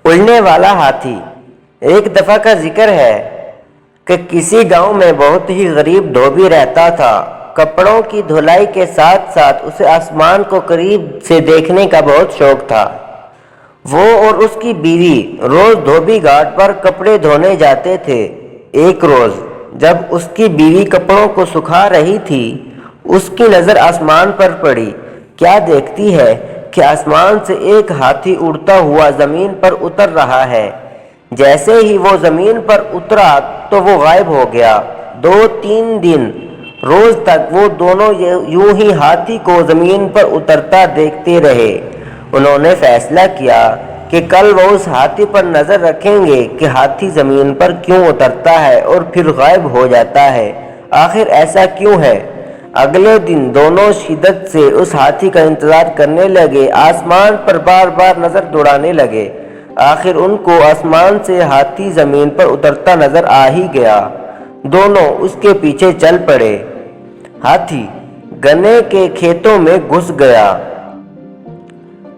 اڑنے والا ہاتھی۔ ایک دفعہ کا ذکر ہے کہ کسی گاؤں میں بہت ہی غریب دھوبی رہتا تھا۔ کپڑوں کی دھلائی کے ساتھ ساتھ اسے آسمان کو قریب سے دیکھنے کا بہت شوق تھا۔ وہ اور اس کی بیوی روز دھوبی گھاٹ پر کپڑے دھونے جاتے تھے۔ ایک روز جب اس کی بیوی کپڑوں کو سکھا رہی تھی، اس کی نظر آسمان پر پڑی۔ کیا دیکھتی ہے کہ آسمان سے ایک ہاتھی اڑتا ہوا زمین پر اتر رہا ہے۔ جیسے ہی وہ زمین پر اترا تو وہ غائب ہو گیا۔ 2-3 دن روز تک وہ دونوں یوں ہی ہاتھی کو زمین پر اترتا دیکھتے رہے۔ انہوں نے فیصلہ کیا کہ کل وہ اس ہاتھی پر نظر رکھیں گے کہ ہاتھی زمین پر کیوں اترتا ہے اور پھر غائب ہو جاتا ہے، آخر ایسا کیوں ہے۔ اگلے دن دونوں شدت سے اس ہاتھی کا انتظار کرنے لگے، آسمان پر بار بار نظر دوڑانے لگے۔ آخر ان کو آسمان سے ہاتھی زمین پر اترتا نظر آ ہی گیا۔ دونوں اس کے پیچھے چل پڑے۔ ہاتھی گنے کے کھیتوں میں گھس گیا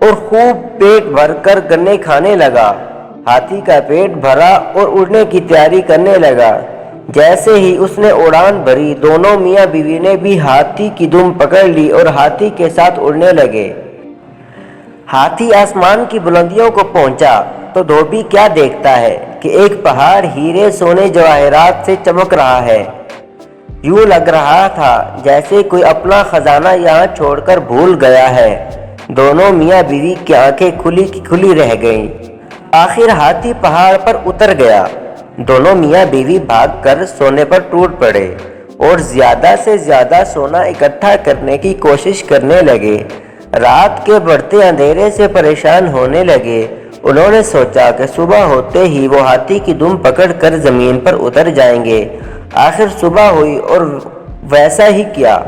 اور خوب پیٹ بھر کر گنے کھانے لگا۔ ہاتھی کا پیٹ بھرا اور اڑنے کی تیاری کرنے لگا۔ جیسے ہی اس نے اڑان بھری، دونوں میاں بیوی نے بھی ہاتھی کی دم پکڑ لی اور ہاتھی کے ساتھ اڑنے لگے۔ ہاتھی آسمان کی بلندیوں کو پہنچا تو دھوبی کیا دیکھتا ہے کہ ایک پہاڑ ہیرے سونے جواہرات سے چمک رہا ہے۔ یوں لگ رہا تھا جیسے کوئی اپنا خزانہ یہاں چھوڑ کر بھول گیا ہے۔ دونوں میاں بیوی کی آنکھیں کھلی کی کھلی رہ گئیں۔ آخر ہاتھی پہاڑ پر اتر گیا۔ دونوں میاں بیوی بھاگ کر سونے پر ٹوٹ پڑے اور زیادہ سے زیادہ سونا اکٹھا کرنے کی کوشش کرنے لگے۔ رات کے بڑھتے اندھیرے سے پریشان ہونے لگے۔ انہوں نے سوچا کہ صبح ہوتے ہی وہ ہاتھی کی دم پکڑ کر زمین پر اتر جائیں گے۔ آخر صبح ہوئی اور ویسا ہی کیا۔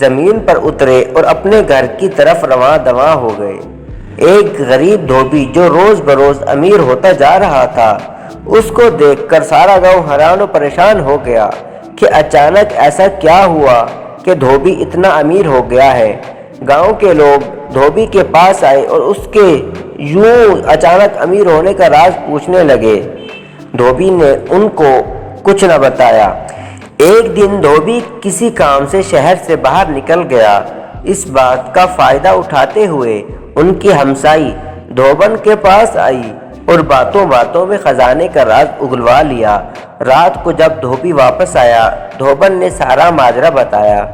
زمین پر اترے اور اپنے گھر کی طرف رواں دواں ہو گئے۔ ایک غریب دھوبی جو روز بروز امیر ہوتا جا رہا تھا، اس کو دیکھ کر سارا گاؤں حیران و پریشان ہو گیا کہ اچانک ایسا کیا ہوا کہ دھوبی اتنا امیر ہو گیا ہے۔ گاؤں کے لوگ دھوبی کے پاس آئے اور اس کے یوں اچانک امیر ہونے کا راز پوچھنے لگے۔ دھوبی نے ان کو کچھ نہ بتایا۔ ایک دن دھوبی کسی کام سے شہر سے باہر نکل گیا۔ اس بات کا فائدہ اٹھاتے ہوئے ان کی ہمسائی دھوبن کے پاس آئی اور باتوں باتوں میں خزانے کا راز اگلوا لیا۔ رات کو جب دھوبی واپس آیا، دھوبن نے سارا ماجرا بتایا۔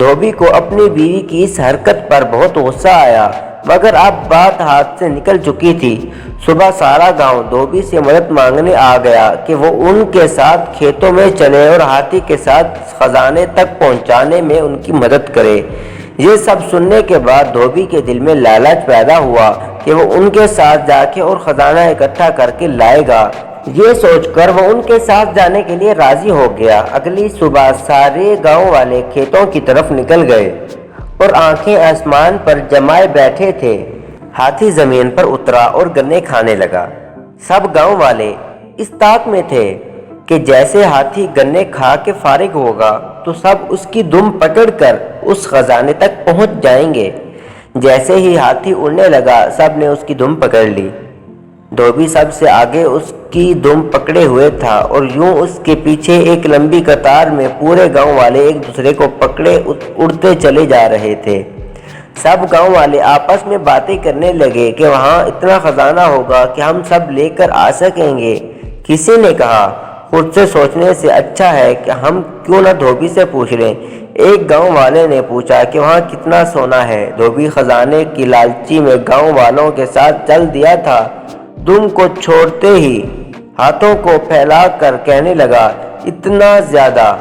دھوبی کو اپنی بیوی کی اس حرکت پر بہت غصہ آیا، مگر اب بات ہاتھ سے نکل چکی تھی۔ صبح سارا گاؤں دھوبی سے مدد مانگنے آ گیا کہ وہ ان کے ساتھ کھیتوں میں چلے اور ہاتھی کے ساتھ خزانے تک پہنچانے میں ان کی مدد کرے۔ یہ سب سننے کے بعد دھوبی کے دل میں لالچ پیدا ہوا کہ وہ ان کے ساتھ جا کے اور خزانہ اکٹھا کر کے لائے گا۔ یہ سوچ کر وہ ان کے ساتھ جانے کے لیے راضی ہو گیا۔ اگلی صبح سارے گاؤں والے کھیتوں کی طرف نکل گئے اور آنکھیں آسمان پر جمائے بیٹھے تھے۔ ہاتھی زمین پر اترا اور گنے کھانے لگا۔ سب گاؤں والے اس طاق میں تھے کہ جیسے ہاتھی گنے کھا کے فارغ ہوگا تو سب اس کی دم پکڑ کر اس خزانے تک پہنچ جائیں گے۔ جیسے ہی ہاتھی اڑنے لگا، سب نے اس کی دم پکڑ لی۔ دھوبی سب سے آگے اس کی دم پکڑے ہوئے تھا اور یوں اس کے پیچھے ایک لمبی قطار میں پورے گاؤں والے ایک دوسرے کو پکڑے اڑتے چلے جا رہے تھے۔ سب گاؤں والے آپس میں باتیں کرنے لگے کہ وہاں اتنا خزانہ ہوگا کہ ہم سب لے کر آ سکیں گے۔ کسی نے کہا، خود سے سوچنے سے اچھا ہے کہ ہم کیوں نہ دھوبی سے پوچھ لیں۔ ایک گاؤں والے نے پوچھا کہ وہاں کتنا سونا ہے۔ دھوبی خزانے کی لالچی میں گاؤں والوں کے ساتھ چل دیا تھا۔ دم کو چھوڑتے ہی ہاتھوں کو پھیلا کر کہنے لگا، اتنا زیادہ۔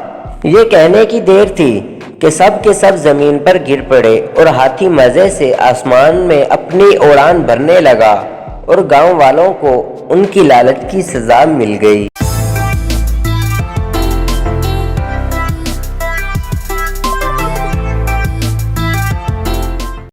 یہ کہنے کی دیر تھی کہ سب کے سب زمین پر گر پڑے اور ہاتھی مزے سے آسمان میں اپنی اڑان بھرنے لگا اور گاؤں والوں کو ان کی لالچ کی سزا مل گئی۔